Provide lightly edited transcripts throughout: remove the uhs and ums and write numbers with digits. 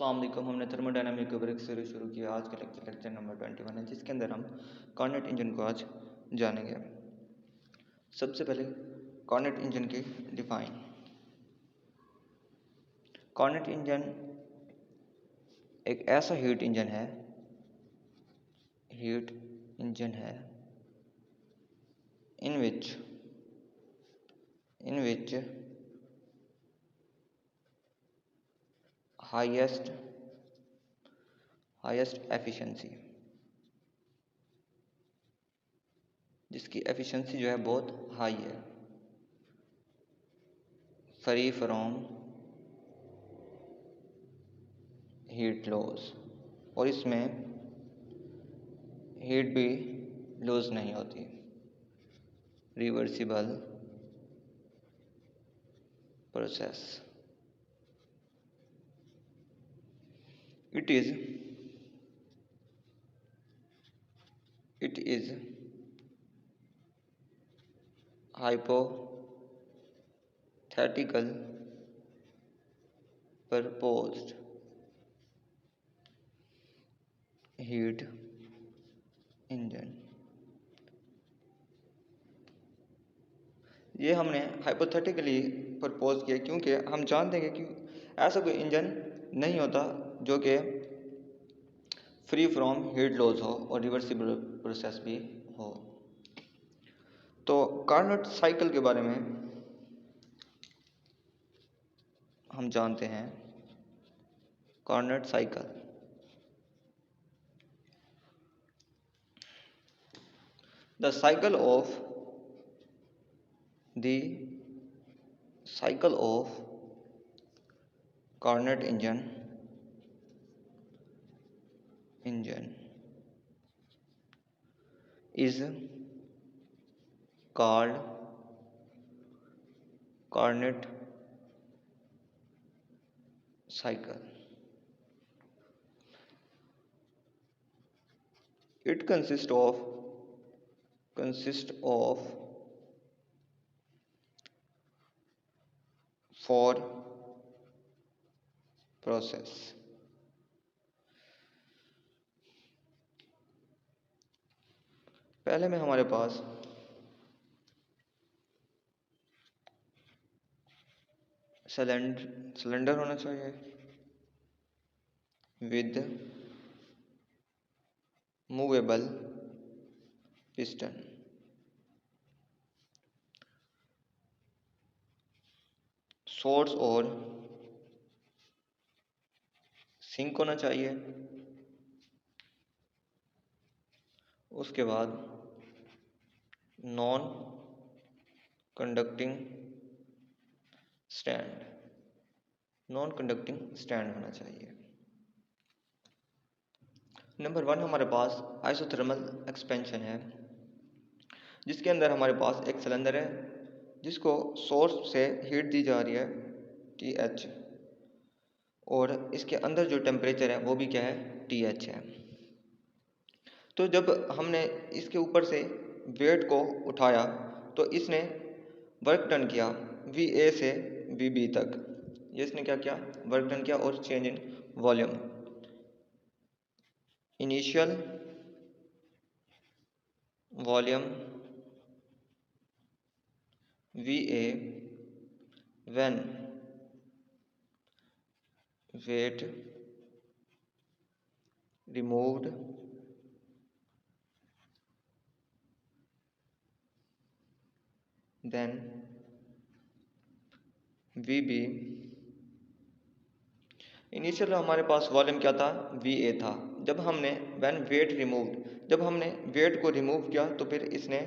अस्सलाम वालेकुम। हमने थर्मोडायनामिक के ऊपर एक सीरीज शुरू किया। आज का लेक्चर नंबर 21 है, जिसके अंदर हम कार्नेट इंजन को आज जानेंगे। सबसे पहले कार्नेट इंजन की डिफाइन। कार्नेट इंजन एक ऐसा हीट इंजन है in which highest efficiency, जिसकी एफिशिएंसी जो है बहुत हाई है, फ्री फ्रॉम हीट लॉस, और इसमें हीट भी लॉस नहीं होती, reversible process. It is hypothetical proposed heat engine। ये हमने हाइपोथेटिकली प्रपोज किया क्योंकि हम जानते हैं कि ऐसा कोई इंजन नहीं होता जो कि फ्री फ्रॉम हीट लॉस हो और रिवर्सिबल प्रोसेस भी हो। तो कार्नोट साइकिल के बारे में हम जानते हैं। Carnot cycle the cycle of Carnot engine is called Carnot cycle. It consists of 4 process. पहले में हमारे पास सिलेंडर होना चाहिए विद मूवेबल पिस्टन। सोर्स और सिंक होना चाहिए। उसके बाद नॉन कंडक्टिंग स्टैंड होना चाहिए। नंबर 1 हमारे पास आइसोथर्मल एक्सपेंशन है, जिसके अंदर हमारे पास एक सिलेंडर है जिसको सोर्स से हीट दी जा रही है TH, और इसके अंदर जो टेम्परेचर है वो भी क्या है, TH है। तो जब हमने इसके ऊपर से वेट को उठाया तो इसने वर्क डन किया VA से VB तक। ये इसने क्या किया, वर्क डन किया, और change in volume. Initial volume VA when weight removed then VB। Initial हमारे पास वॉल्यूम क्या था, VA था। जब हमने जब हमने वेट को रिमूव किया तो फिर इसने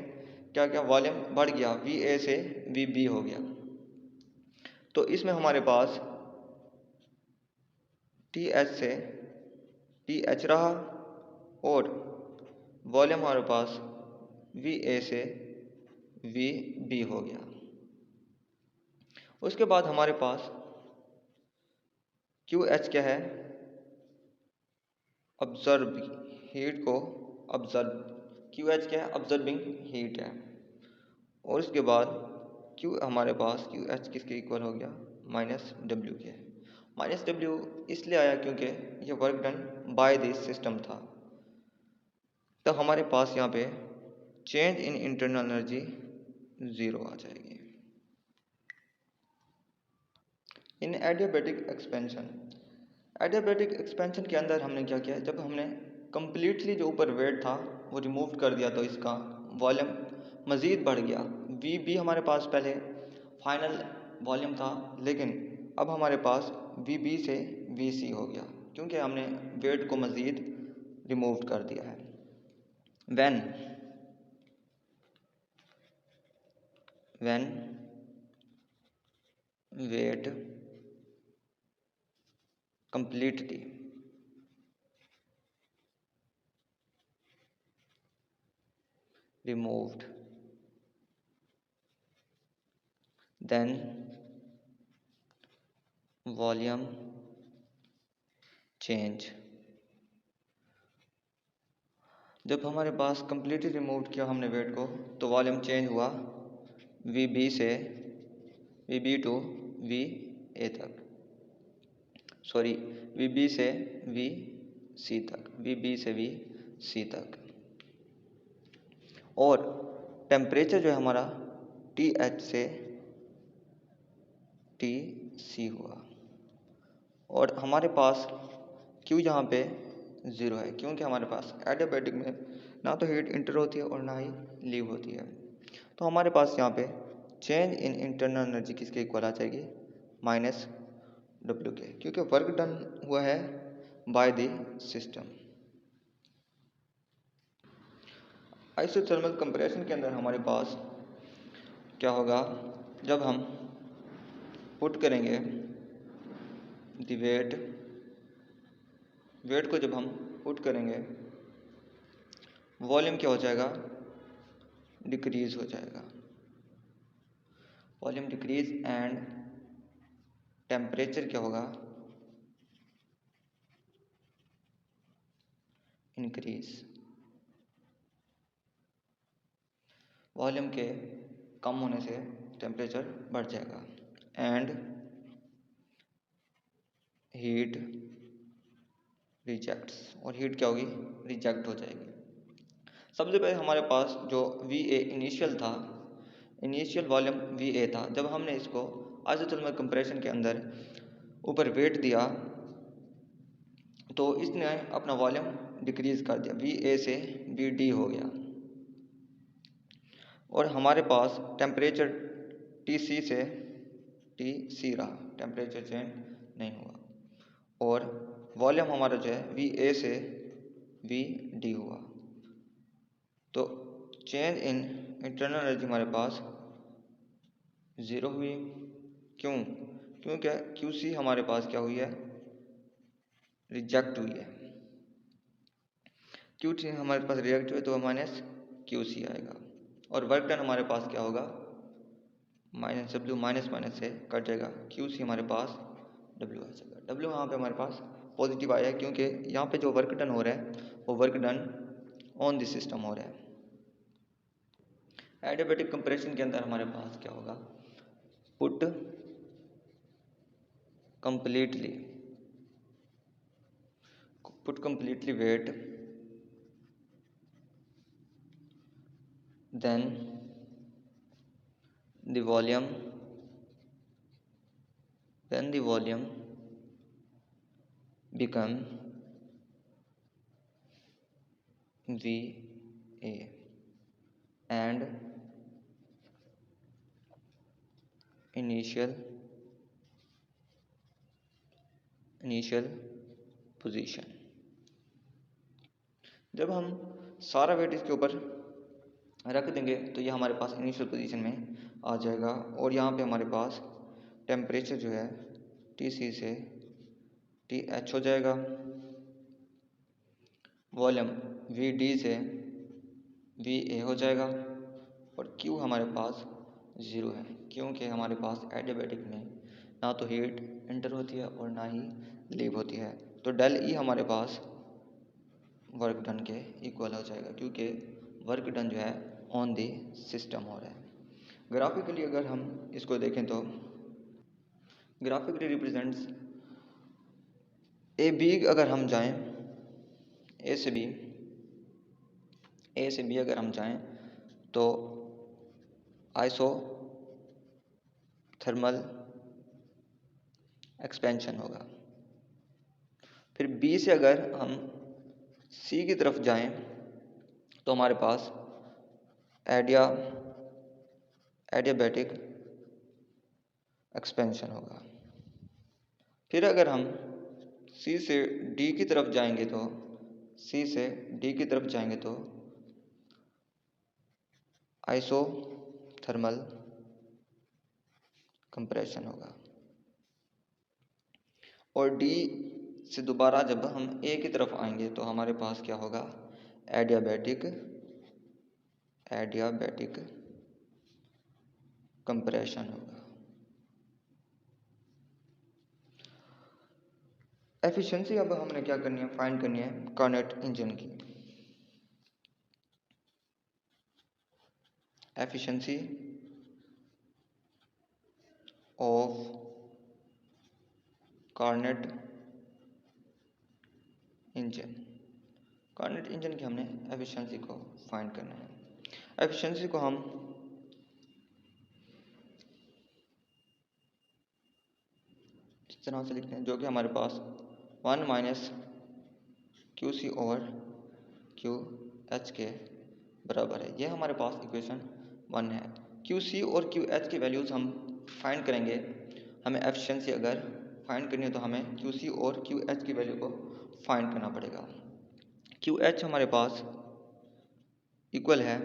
क्या किया, वॉल्यूम बढ़ गया, VA से VB हो गया। तो इसमें हमारे पास TH से TH रहा और वॉल्यूम हमारे पास VA से VB हो गया। उसके बाद हमारे पास QH क्या है, ऑब्जर्व हीट को ऑब्जर्व। QH क्या है, ऑब्जर्विंग हीट है। और उसके बाद हमारे पास QH किसके इक्वल हो गया, -W के। -W इसलिए आया क्योंकि ये work done by this system था। तो हमारे पास यहाँ पे चेंज इन इंटरनल एनर्जी 0 आ जाएगी। इन एडियाबैटिक एक्सपेंशन, एडियाबैटिक एक्सपेंशन के अंदर हमने क्या किया, जब हमने कंप्लीटली जो ऊपर वेट था वो रिमूव कर दिया तो इसका वॉल्यूम मज़ीद बढ़ गया। वी बी हमारे पास पहले फाइनल वॉल्यूम था, लेकिन अब हमारे पास वी बी से वी सी हो गया क्योंकि हमने वेट को मज़ीद रिमूव कर दिया है। when weight completely removed, then volume change। जब हमारे पास कंप्लीटली रिमूव किया हमने वेट को तो वॉल्यूम चेंज हुआ वी बी से V B to V A तक, सॉरी वी बी से वी सी तक, वी बी से वी सी तक। और टेम्परेचर जो है हमारा टी एच से टी सी हुआ। और हमारे पास क्यू यहाँ पे 0 है क्योंकि हमारे पास एडियाबैटिक में ना तो हीट इंटर होती है और ना ही लीव होती है। तो हमारे पास यहाँ पे चेंज इन इंटरनल एनर्जी किसके इक्वल आ जाएगी, -W के, क्योंकि वर्क डन हुआ है by the system. Isothermal compression के अंदर हमारे पास क्या होगा, जब हम पुट करेंगे द वेट को जब हम पुट करेंगे वॉल्यूम क्या हो जाएगा, डिक्रीज हो जाएगा, वॉल्यूम डिक्रीज एंड टेम्परेचर क्या होगा, इंक्रीज। वॉल्यूम के कम होने से टेम्परेचर बढ़ जाएगा एंड हीट रिजेक्ट्स, और हीट क्या होगी, रिजेक्ट हो जाएगी। सबसे पहले हमारे पास जो वी ए इनिशियल था, इनिशियल वॉल्यूम वी ए था, जब हमने इसको आइसोथर्मल कंप्रेशन के अंदर ऊपर वेट दिया तो इसने अपना वॉल्यूम डिक्रीज कर दिया, वी ए से वी डी हो गया। और हमारे पास टेम्परेचर टी सी से टी सी रहा, टेम्परेचर चेंज नहीं हुआ। और वॉल्यूम हमारा जो है वी ए से वी डी हुआ। तो चेंज इन इंटरनल एनर्जी हमारे पास 0 हुई। क्यों, क्योंकि क्यू सी हमारे पास क्या हुई है, रिजेक्ट हुई है। क्यू सी हमारे पास रिजेक्ट हुई तो माइनस क्यू सी आएगा। और वर्क डन हमारे पास क्या होगा, -W, माइनस से कट जाएगा, क्यू सी हमारे पास W आ जाएगा। W यहाँ पे हमारे पास पॉजिटिव आया है क्योंकि यहाँ पे जो वर्क डन हो रहा है वो work done on this system हो रहा है। एडियाबैटिक कंप्रेशन के अंदर हमारे पास क्या होगा, put completely weight, then the volume become VA and initial position. जब हम सारा वेट इसके ऊपर रख देंगे तो ये हमारे पास इनिशियल पोजीशन में आ जाएगा। और यहाँ पे हमारे पास टेम्परेचर जो है टी सी से टी एच हो जाएगा, वॉल्यूम वी डी से वी ए हो जाएगा। और क्यू हमारे पास 0 है क्योंकि हमारे पास एडियाबैटिक में ना तो हीट एंटर होती है और ना ही लीव होती है। तो डेल ई हमारे पास वर्क डन के इक्वल हो जाएगा क्योंकि वर्क डन जो है ऑन दी सिस्टम हो रहा है। ग्राफिकली अगर हम इसको देखें तो ग्राफिकली रिप्रेजेंट्स ए बी अगर हम जाएं, ए से बी अगर हम जाएं तो आइसोथर्मल एक्सपेंशन होगा। फिर बी से अगर हम सी की तरफ जाएं तो हमारे पास एडियाबैटिक एक्सपेंशन होगा। फिर अगर हम सी से डी की तरफ जाएंगे तो आइसोथर्मल कंप्रेशन होगा। और डी से दोबारा जब हम ए की तरफ आएंगे तो हमारे पास क्या होगा, एडियाबैटिक कंप्रेशन होगा। एफिशिएंसी अब हमने क्या करनी है, फाइंड करनी है कार्नेट इंजन की। एफिशिएंसी ऑफ कार्नेट इंजन की हमने एफिशिएंसी को फाइंड करना है। एफिशिएंसी को हम इस तरह से लिखते हैं, जो कि हमारे पास 1 minus Q C over Q H के बराबर है। ये हमारे पास इक्वेशन 1 है। क्यू सी और क्यू एच की वैल्यूज़ हम फाइंड करेंगे। हमें एफिशिएंसी अगर फाइंड करनी है तो हमें क्यू सी और क्यू एच की वैल्यू को फाइंड करना पड़ेगा। क्यू एच हमारे पास इक्वल है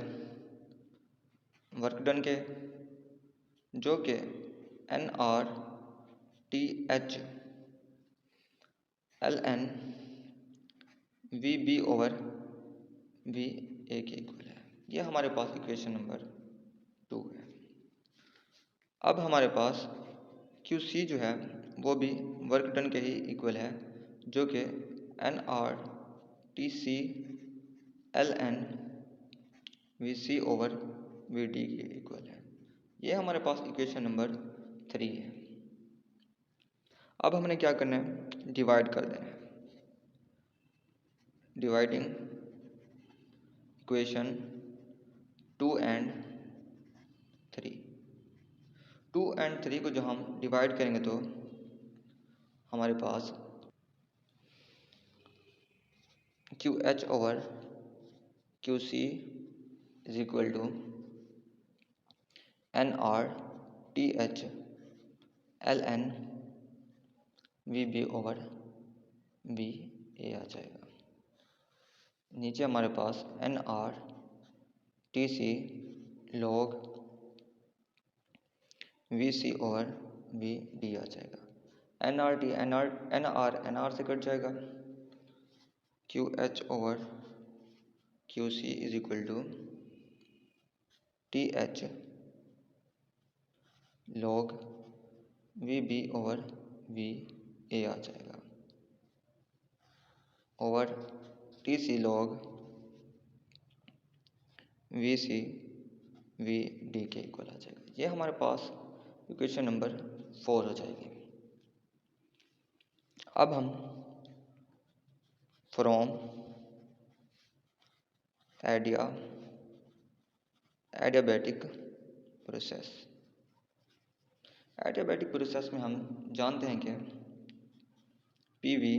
वर्क डन के, जो कि N R T H L N V B over V A के इक्वल है। ये हमारे पास इक्वेशन नंबर 2 है। अब हमारे पास क्यू सी जो है वो भी वर्क डन के ही इक्वल है, जो कि N R T C L N V C over we D के इक्वल है। ये हमारे पास इक्वेशन नंबर 3 है। अब हमने क्या करना है, डिवाइड कर देना है। डिवाइडिंग इक्वेशन 2 एंड 3 को जो हम डिवाइड करेंगे तो हमारे पास Q H over Q C is equal to N R T H L N V B over V A आ जाएगा। नीचे हमारे पास N R T C log V C over we D आ जाएगा। एन आर से कट जाएगा। Q H over Q C is equal to T H log V B over V A आ जाएगा, over T C log V C we D के equal आ जाएगा। ये हमारे पास इक्वेशन नंबर 4 हो जाएगी। अब हम फ्रॉम एडियाबैटिक प्रोसेस में हम जानते हैं कि P V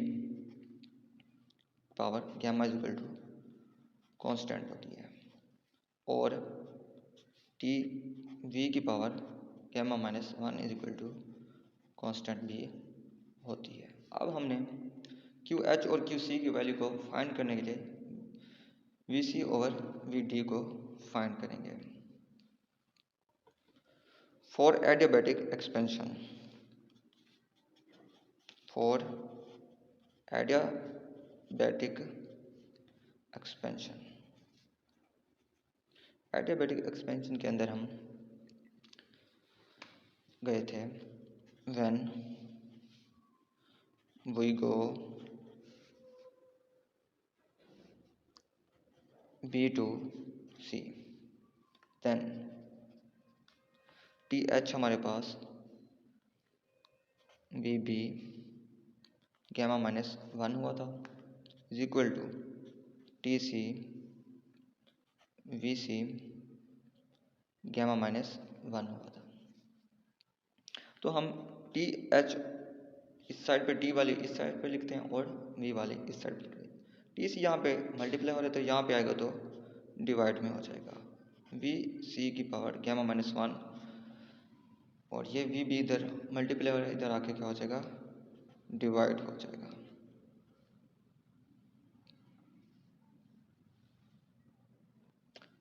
power gamma is equal to constant होती है और टी वी की power gamma minus 1 is equal to constant भी होती है। अब हमने क्यू एच और क्यू सी की वैल्यू को फाइंड करने के लिए V C over we D को फाइंड करेंगे। For adiabatic expansion adiabatic expansion के अंदर हम गए थे when we go B to C, then T H हमारे पास वी बी गैमा माइनस 1 हुआ था is equal to T C V C gamma minus 1 हुआ था। तो हम टी एच इस साइड पे, टी वाली इस साइड पे लिखते हैं और वी वाली इस साइड पे लिखते हैं। टी सी यहाँ पे मल्टीप्लाई हो रहा है तो यहाँ पे आएगा तो डिवाइड में हो जाएगा, वी सी की पावर गैमा माइनस 1, और ये वी भी इधर मल्टीप्लाई हो रहा है, इधर आके क्या हो जाएगा, डिवाइड हो जाएगा।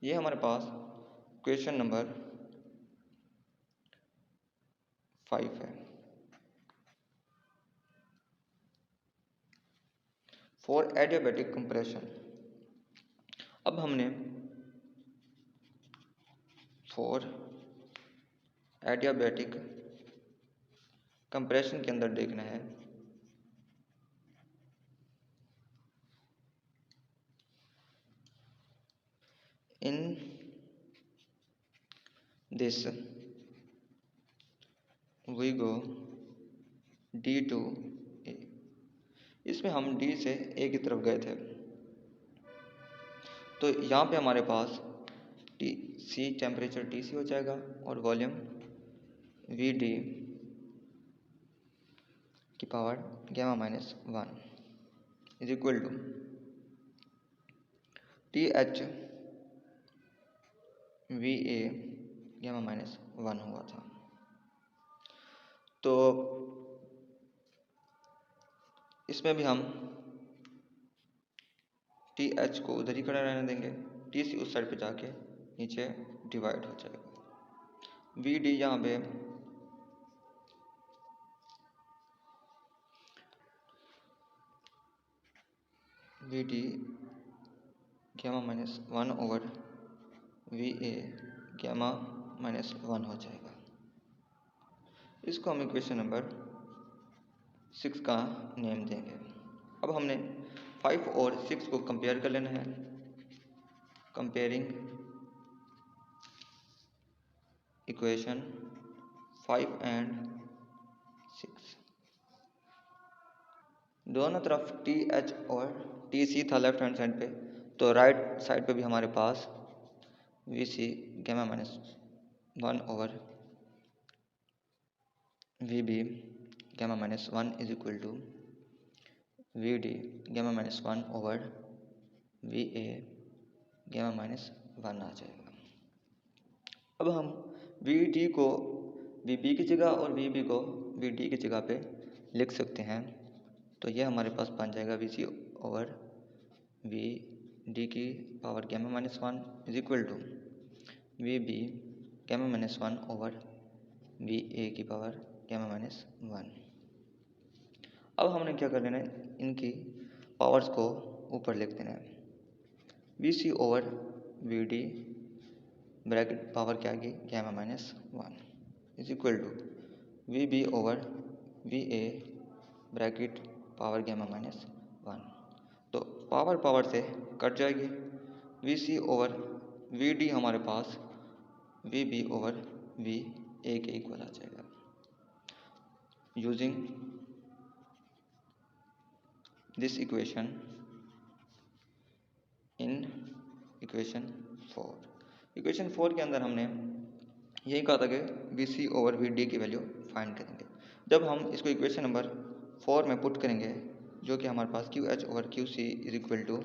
ये हमारे पास क्वेश्चन नंबर 5 है। फॉर एडियाबैटिक कंप्रेशन, अब हमने फॉर एडियाबैटिक कंप्रेशन के अंदर देखना है in this we go D to A. इसमें हम डी से ए की तरफ गए थे, तो यहाँ पे हमारे पास T C temperature T C हो जाएगा और वॉल्यूम वी डी की power gamma minus 1 is equal to T H V A gamma minus 1 हुआ था। तो इसमें भी हम टी एच को उधर ही खड़ा रहने देंगे, टी सी उस साइड पे जाके नीचे डिवाइड हो जाएगा। वी डी यहाँ पे V D gamma minus 1 over V A gamma minus 1 हो जाएगा। इसको हम इक्वेशन नंबर 6 का नेम देंगे। अब हमने 5 और 6 को कंपेयर कर लेना है। कंपेयरिंग इक्वेशन 5 एंड 6, दोनों तरफ टी एच और टी सी था लेफ्ट हैंड साइड पे, तो राइट साइड पे भी हमारे पास V C gamma minus 1 over V B gamma minus 1 is equal to V D gamma minus 1 over V A gamma minus 1 आ जाएगा। अब हम वी डी को वी बी की जगह और वी बी को वी डी की जगह पे लिख सकते हैं। तो ये हमारे पास बन जाएगा V C over we D की power gamma minus 1 is equal to V B gamma minus 1 over V A की पावर गैमा माइनस 1। अब हमने क्या कर लेना है, इनकी पावर्स को ऊपर लिख देना है। V C over we D bracket power क्या आएगी, gamma minus 1 is equal to V B over V A bracket power gamma minus 1। तो पावर पावर से कट जाएगी। We C over we D हमारे पास V B over V A के equal आ जाएगा। Using this equation in equation 4, equation 4 के अंदर हमने यही कहा था कि V C over we D की वैल्यू फाइंड करेंगे। जब हम इसको इक्वेशन नंबर 4 में पुट करेंगे, जो कि हमारे पास Q H over Q C is equal to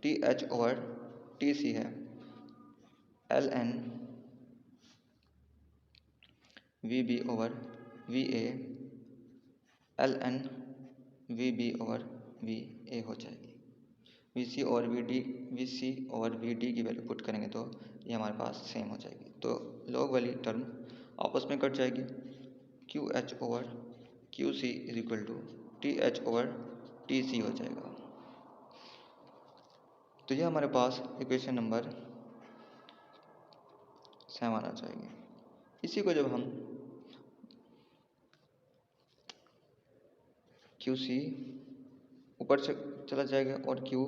T H over T C है, L N V B over V L N V B over V A हो जाएगी। We C over we D की value put करेंगे तो ये हमारे पास same हो जाएगी। तो लॉग वाली टर्म आपस में कट जाएगी। Q H over Q C is equal to T H over T C हो जाएगा। तो ये हमारे पास इक्वेशन नंबर 7 आ जाएगी। इसी को जब हम क्यू सी ऊपर से चला जाएगा और क्यू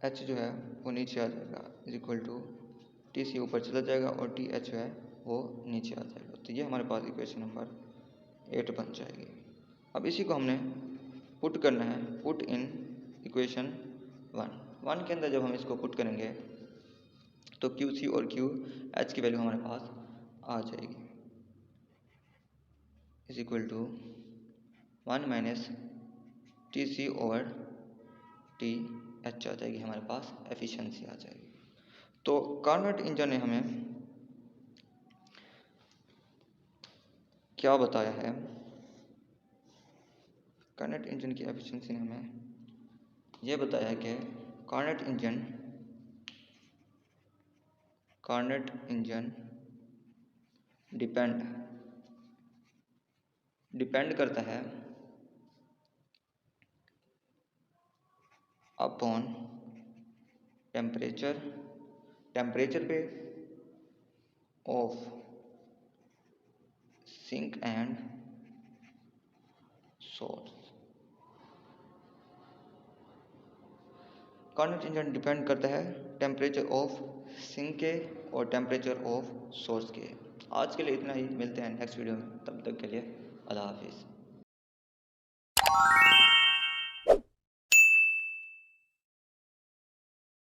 एच जो है वो नीचे आ जाएगा, is equal to T C ऊपर चला जाएगा और टी एच जो है वो नीचे आ जाएगा। तो ये हमारे पास इक्वेशन नंबर 8 बन जाएगी। अब इसी को हमने पुट करना है, पुट इन इक्वेशन 1 के अंदर जब हम इसको पुट करेंगे तो QC और QH की वैल्यू हमारे पास आ जाएगी, is equal to 1 minus TC over TH आ जाएगी, हमारे पास एफिशिएंसी आ जाएगी। तो कार्नोट इंजन ने हमें क्या बताया है, कार्नोट इंजन की एफिशिएंसी ने हमें यह बताया है कि कार्नोट इंजन डिपेंड करता है अपॉन टेम्परेचर पे of sink and source. Carnot engine depend करता है टेम्परेचर ऑफ सिंक के और टेम्परेचर ऑफ सोर्स के। आज के लिए इतना ही, मिलते हैं नेक्स्ट वीडियो में, तब तक के लिए अल्लाह हाफिज़।